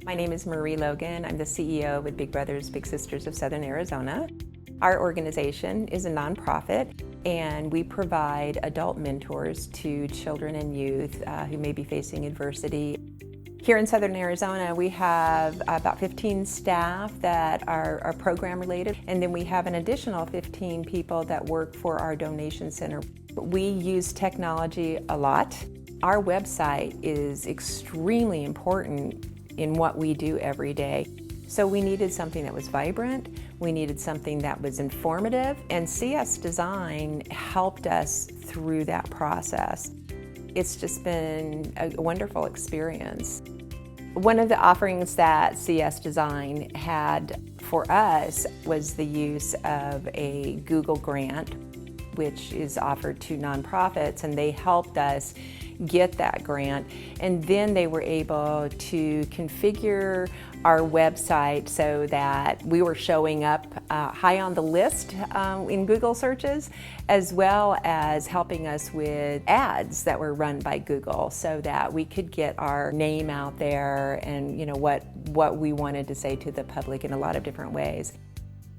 My name is Marie Logan. I'm the CEO with Big Brothers Big Sisters of Southern Arizona. Our organization is a nonprofit, and we provide adult mentors to children and youth who may be facing adversity. Here in Southern Arizona, we have about 15 staff that are program related, and then we have an additional 15 people that work for our donation center. We use technology a lot. Our website is extremely important in what we do every day. So we needed something that was vibrant, we needed something that was informative, and CS Design helped us through that process. It's just been a wonderful experience. One of the offerings that CS Design had for us was the use of a Google grant, which is offered to nonprofits, and they helped us get that grant. And then they were able to configure our website so that we were showing up high on the list in Google searches, as well as helping us with ads that were run by Google so that we could get our name out there and what we wanted to say to the public in a lot of different ways.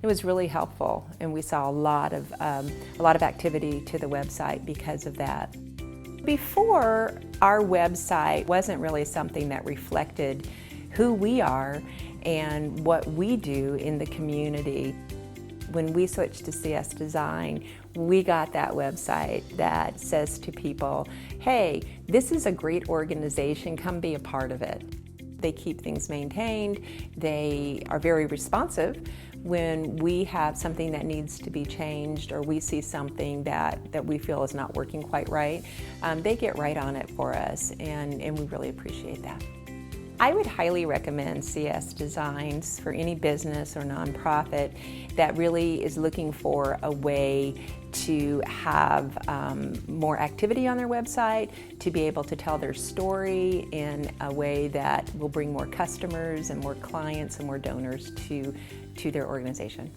It was really helpful, and we saw a lot of activity to the website because of that. Before, our website wasn't really something that reflected who we are and what we do in the community. When we switched to CS Design, we got that website that says to people, hey, this is a great organization, come be a part of it. They keep things maintained, they are very responsive. When we have something that needs to be changed or we see something that we feel is not working quite right, they get right on it for us, and we really appreciate that. I would highly recommend CS Designs for any business or nonprofit that really is looking for a way to have more activity on their website, to be able to tell their story in a way that will bring more customers and more clients and more donors to their organization.